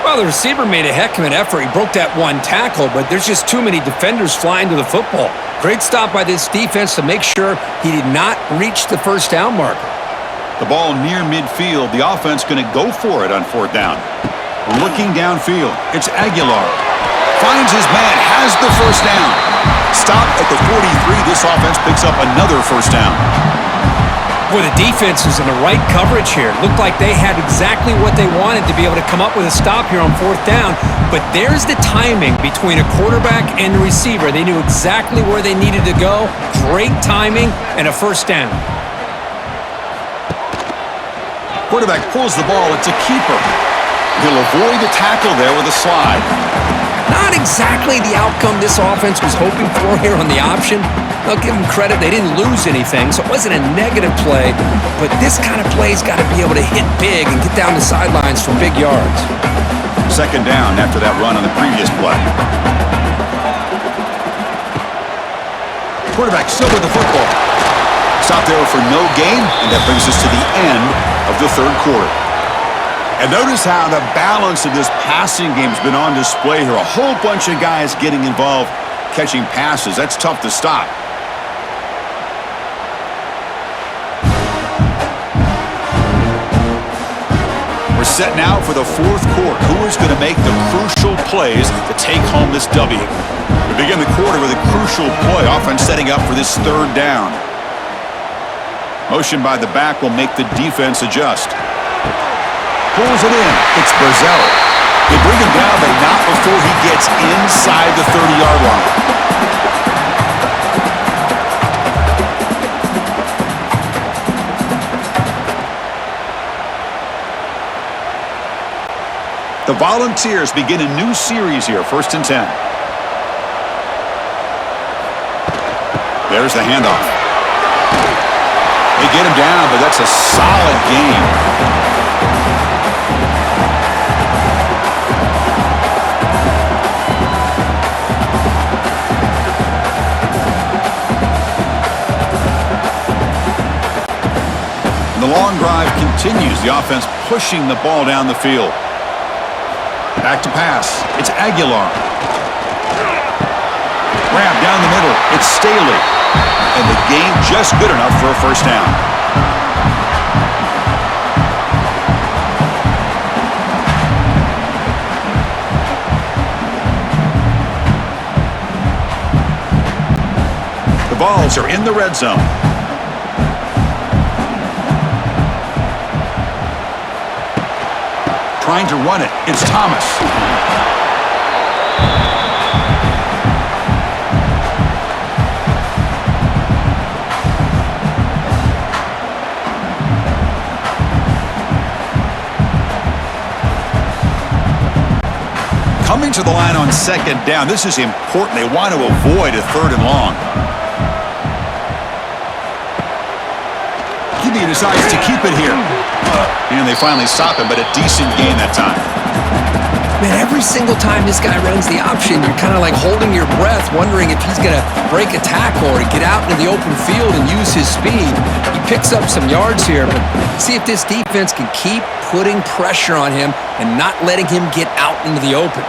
Well, the receiver made a heck of an effort. He broke that one tackle, but there's just too many defenders flying to the football. Great stop by this defense to make sure he did not reach the first down marker. The ball near midfield. The offense going to go for it on fourth down. Looking downfield. It's Aguilar. Finds his man. Has the first down. Stop at the 43. This offense picks up another first down. Boy, the defense is in the right coverage here. Looked like they had exactly what they wanted to be able to come up with a stop here on fourth down. But there's the timing between a quarterback and the receiver. They knew exactly where they needed to go. Great timing and a first down. Quarterback pulls the ball. It's a keeper. He'll avoid the tackle there with a slide. Not exactly the outcome this offense was hoping for here on the option. I'll give them credit. They didn't lose anything, so it wasn't a negative play. But this kind of play's got to be able to hit big and get down the sidelines for big yards. Second down after that run on the previous play. Quarterback still with the football. Stop there for no gain, and that brings us to the end of the third quarter. And notice how the balance of this passing game has been on display here. A whole bunch of guys getting involved, catching passes. That's tough to stop. We're set now for the fourth quarter. Who is going to make the crucial plays to take home this W? We begin the quarter with a crucial play. Offense setting up for this third down. Motion by the back will make the defense adjust. Pulls it in. It's Brazell. They bring him down, but not before he gets inside the 30-yard line. The Volunteers begin a new series here, 1st and 10. There's the handoff. They get him down, but that's a solid game. The long drive continues. The offense pushing the ball down the field. Back to pass. It's Aguilar. Grab down the middle. It's Staley. And the game just good enough for a first down. The Vols are in the red zone. Trying to run it. It's Thomas. Coming to the line on 2nd down. This is important. They want to avoid a 3rd and long. He decides to keep it here. And they finally stop him, but a decent gain that time. Man, every single time this guy runs the option, you're kind of like holding your breath, wondering if he's going to break a tackle or get out into the open field and use his speed. He picks up some yards here, but see if this defense can keep putting pressure on him and not letting him get out into the open.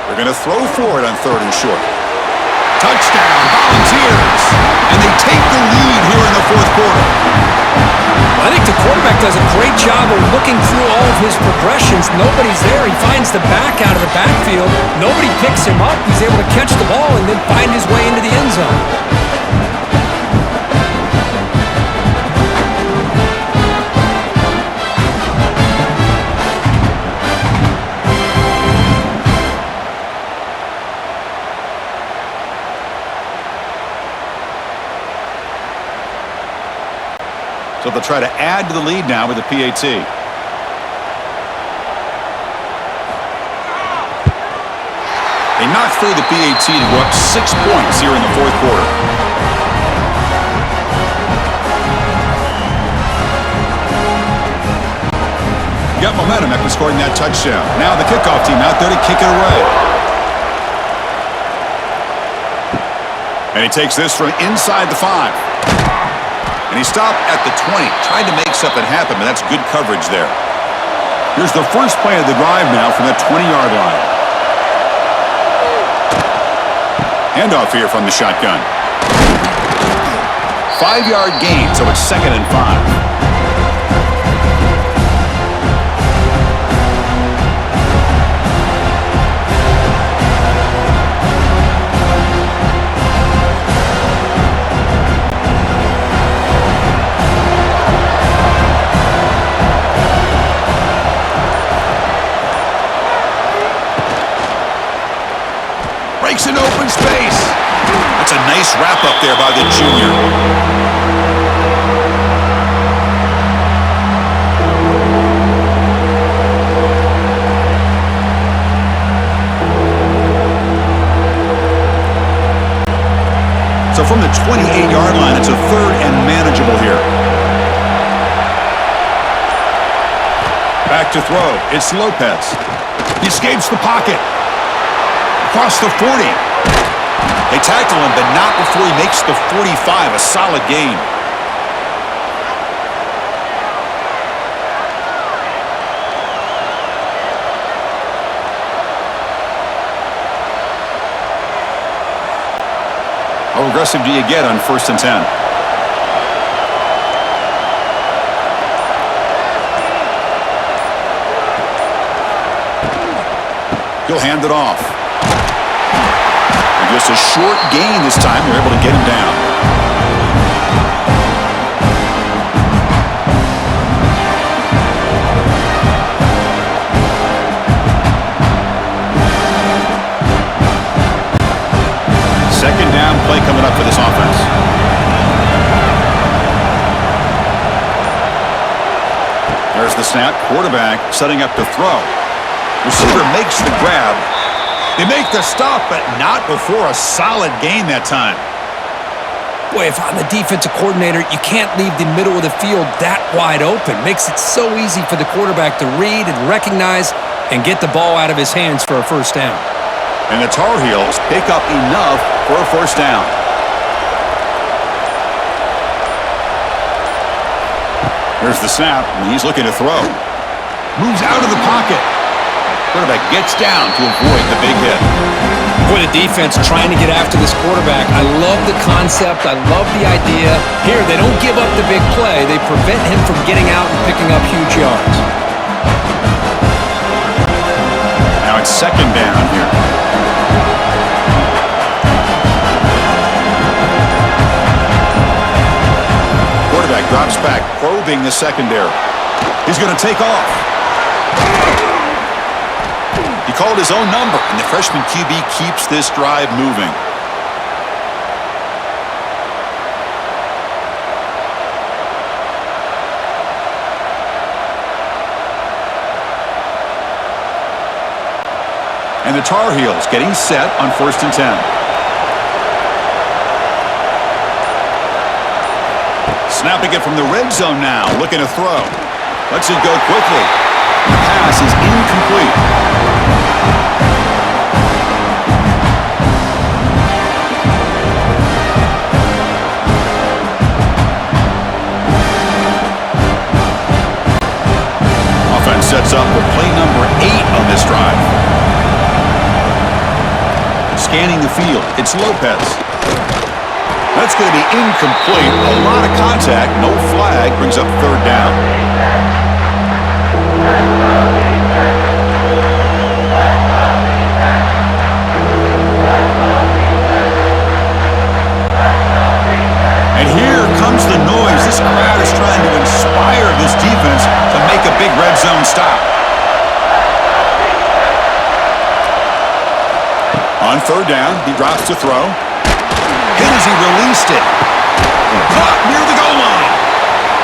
They're going to throw for it on 3rd and short. Touchdown, Volunteers! And they take the lead here in the 4th quarter. I think the quarterback does a great job of looking through all of his progressions. Nobody's there. He finds the back out of the backfield. Nobody picks him up. He's able to catch the ball and then find his way into the end zone. So they'll try to add to the lead now with the PAT. They knock through the PAT to go up 6 points here in the 4th quarter. Got momentum after scoring that touchdown. Now the kickoff team out there to kick it away. And he takes this from inside the 5. And he stopped at the 20, tried to make something happen, but that's good coverage there. Here's the first play of the drive now from the 20-yard line. Handoff here from the shotgun. 5-yard gain, so it's 2nd and 5. Breaks an open space. That's a nice wrap up there by the junior. So from the 28-yard line, it's a 3rd and manageable here. Back to throw. It's Lopez. He escapes the pocket. Across the 40. They tackle him, but not before he makes the 45. A solid gain. How aggressive do you get on 1st and 10? He'll hand it off. Just a short gain this time. They're able to get him down. Second down play coming up for this offense. There's the snap. Quarterback setting up to throw. Receiver makes the grab. They make the stop, but not before a solid gain that time. Boy, if I'm the defensive coordinator, you can't leave the middle of the field that wide open. Makes it so easy for the quarterback to read and recognize and get the ball out of his hands for a first down. And the Tar Heels pick up enough for a first down. Here's the snap, and he's looking to throw. Moves out of the pocket. Quarterback gets down to avoid the big hit. Boy, the defense trying to get after this quarterback. I love the concept. I love the idea. Here, they don't give up the big play. They prevent him from getting out and picking up huge yards. Now it's second down here. Quarterback drops back, probing the secondary. He's going to take off. He called his own number, and the freshman QB keeps this drive moving. And the Tar Heels getting set on 1st and 10. Snapping it from the red zone now, looking to throw. Lets it go quickly. The pass is incomplete. Offense sets up for play number 8 on this drive. Scanning the field, it's Lopez. That's going to be incomplete. A lot of contact, no flag, brings up 3rd down. And here comes the noise. This crowd is trying to inspire this defense to make a big red zone stop. On 3rd down, he drops to throw. Hit as he released it. Caught near the goal line.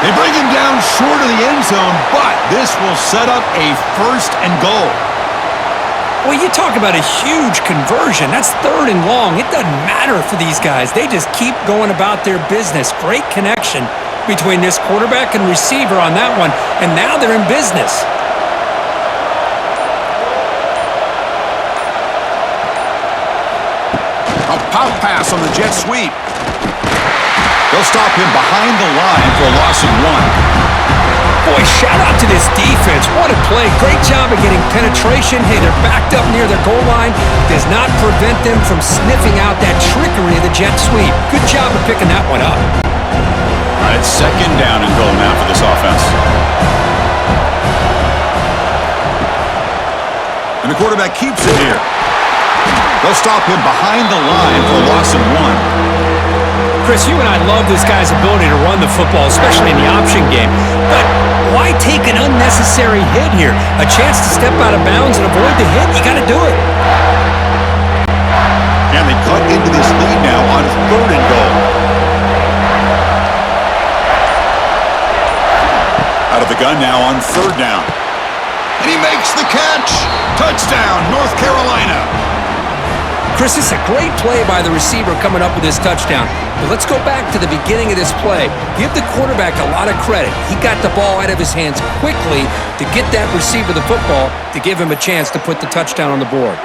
They bring him down short of the end zone, but this will set up a 1st and goal. Well, you talk about a huge conversion. That's 3rd and long. It doesn't matter for these guys. They just keep going about their business. Great connection between this quarterback and receiver on that one, and now they're in business. A pop pass on the jet sweep. They'll stop him behind the line for a loss of 1. Boy, shout out to this defense. What a play. Great job of getting penetration. Hey, they're backed up near their goal line. Does not prevent them from sniffing out that trickery of the jet sweep. Good job of picking that one up. All right, it's 2nd down and goal now for this offense. And the quarterback keeps it here. They'll stop him behind the line for a loss of 1. Chris, you and I love this guy's ability to run the football, especially in the option game. But why take an unnecessary hit here? A chance to step out of bounds and avoid the hit? You got to do it. And they cut into this lead now on 3rd and goal. Out of the gun now on 3rd down. And he makes the catch. Touchdown, North Carolina. Chris, it's a great play by the receiver coming up with this touchdown. But let's go back to the beginning of this play. Give the quarterback a lot of credit. He got the ball out of his hands quickly to get that receiver the football to give him a chance to put the touchdown on the board.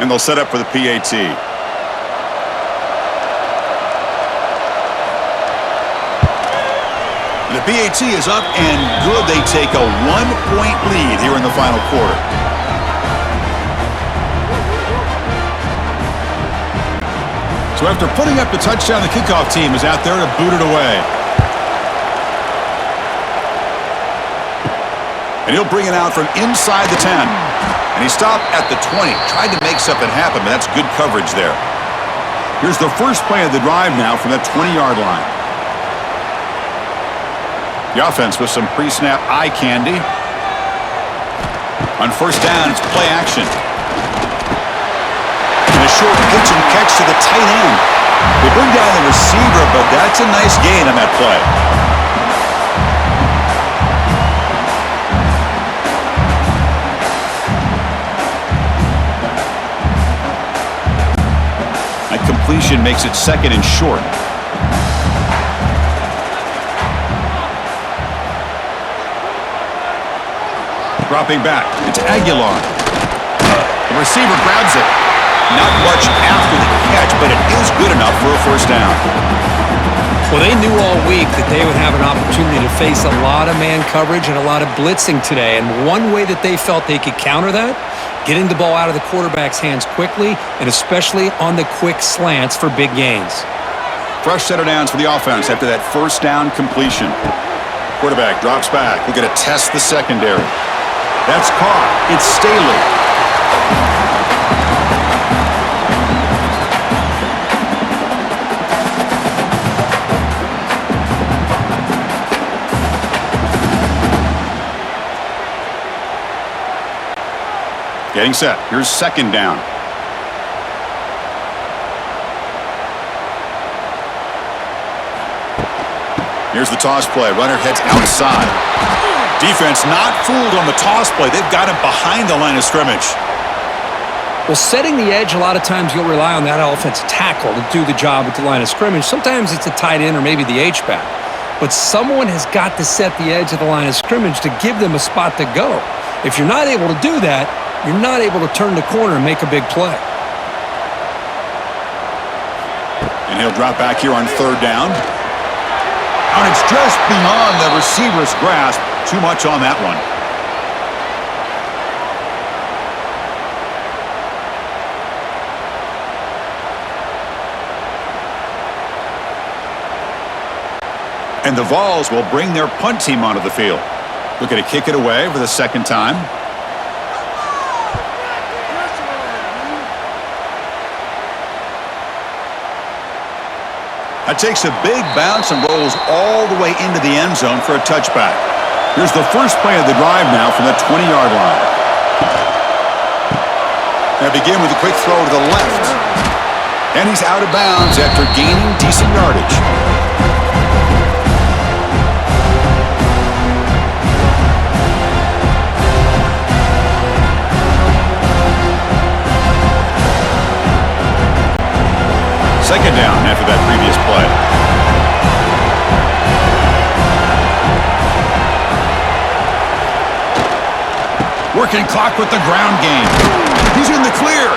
And they'll set up for the PAT. The PAT is up and good. They take a 1-point lead here in the final quarter. So after putting up the touchdown, the kickoff team is out there to boot it away. And he'll bring it out from inside the 10. And he stopped at the 20. Tried to make something happen, but that's good coverage there. Here's the first play of the drive now from that 20-yard line. The offense with some pre-snap eye candy. On first down, it's play action. And a short pitch and catch to the tight end. They bring down the receiver, but that's a nice gain on that play. That completion makes it second and short. Dropping back, it's Aguilar. The receiver grabs it. Not much after the catch, but it is good enough for a first down. Well, they knew all week that they would have an opportunity to face a lot of man coverage and a lot of blitzing today. And one way that they felt they could counter that, getting the ball out of the quarterback's hands quickly, and especially on the quick slants for big gains. Fresh set of downs for the offense after that first down completion. Quarterback drops back. We're going to test the secondary. That's caught. It's Staley. Getting set. Here's second down. Here's the toss play. Runner heads outside. Defense not fooled on the toss play. They've got him behind the line of scrimmage. Well, setting the edge, a lot of times you'll rely on that offensive tackle to do the job at the line of scrimmage. Sometimes it's a tight end or maybe the H-back. But someone has got to set the edge of the line of scrimmage to give them a spot to go. If you're not able to do that, you're not able to turn the corner and make a big play. And he'll drop back here on third down. And it's just beyond the receiver's grasp. Too much on that one. And the Vols will bring their punt team onto the field. Looking to kick it away for the second time. That takes a big bounce and rolls all the way into the end zone for a touchback. Here's the first play of the drive now from the 20-yard line. They begin with a quick throw to the left. And he's out of bounds after gaining decent yardage. Second down after that previous play. Working clock with the ground game. He's in the clear.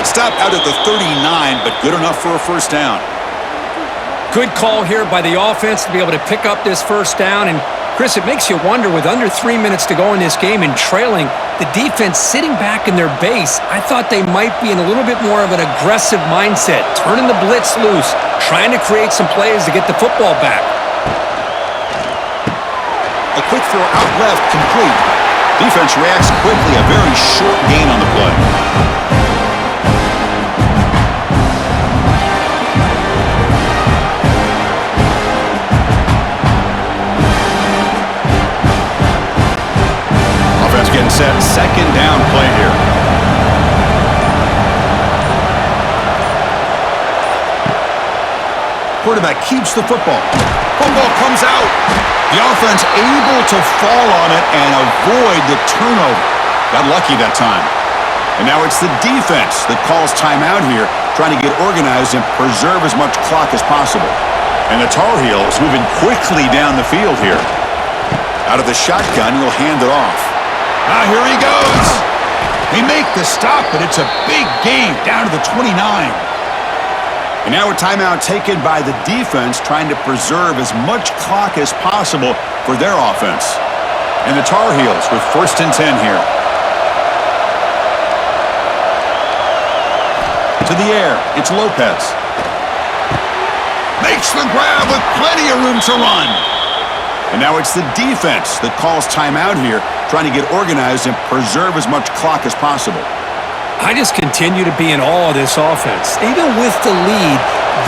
Stop out at the 39, but good enough for a first down. Good call here by the offense to be able to pick up this first down. And, Chris, it makes you wonder, with under 3 minutes to go in this game and trailing, the defense sitting back in their base, I thought they might be in a little bit more of an aggressive mindset, turning the blitz loose, trying to create some plays to get the football back. A quick throw out left, complete. Defense reacts quickly, a very short gain on the play. Offense getting set, second down play here. Quarterback keeps the football. Football comes out. The offense able to fall on it and avoid the turnover. Got lucky that time. And now it's the defense that calls timeout here, trying to get organized and preserve as much clock as possible. And the Tar Heels moving quickly down the field here. Out of the shotgun, he'll hand it off. Ah, here he goes. They make the stop, but it's a big gain down to the 29. And now a timeout taken by the defense, trying to preserve as much clock as possible for their offense. And the Tar Heels with first and 10 here. To the air, it's Lopez. Makes the grab with plenty of room to run. And now it's the defense that calls timeout here, trying to get organized and preserve as much clock as possible. I just continue to be in awe of this offense. Even with the lead,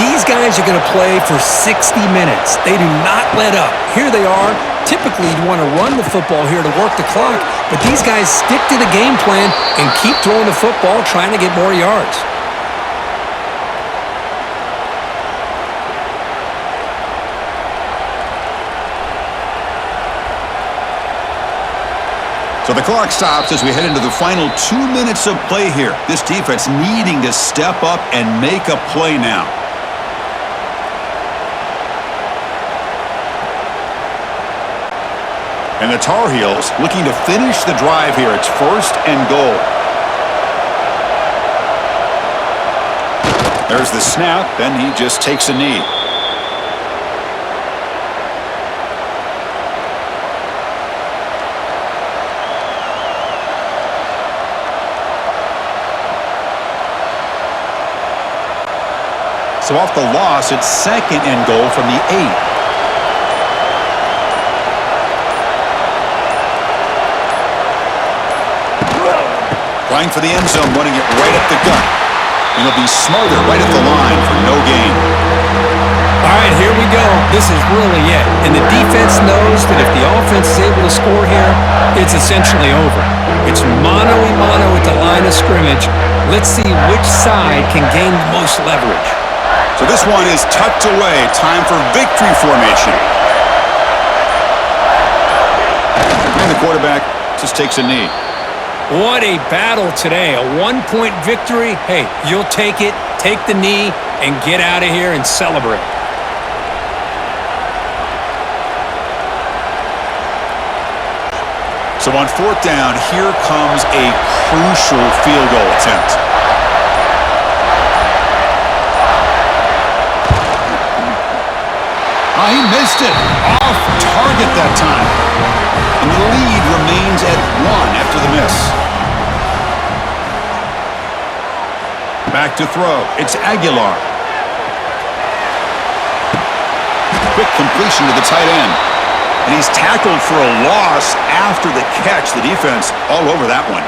these guys are going to play for 60 minutes. They do not let up. Here they are. Typically, you'd want to run the football here to work the clock, but these guys stick to the game plan and keep throwing the football, trying to get more yards. So the clock stops as we head into the final 2 minutes of play here. This defense needing to step up and make a play now. And the Tar Heels looking to finish the drive here. It's 1st and goal. There's the snap, and he just takes a knee. So off the loss, it's 2nd and goal from the 8. Trying for the end zone, running it right up the gut. And he'll be smarter right at the line for no gain. All right, here we go. This is really it. And the defense knows that if the offense is able to score here, it's essentially over. It's mano-a-mano at the line of scrimmage. Let's see which side can gain the most leverage. So this one is tucked away. Time for victory formation. And the quarterback just takes a knee. What a battle today. A 1-point victory. Hey, you'll take it, take the knee, and get out of here and celebrate. So on 4th down, here comes a crucial field goal attempt. He missed it. Off target that time. And the lead remains at 1 after the miss. Back to throw. It's Aguilar. Quick completion to the tight end. And he's tackled for a loss after the catch. The defense all over that one.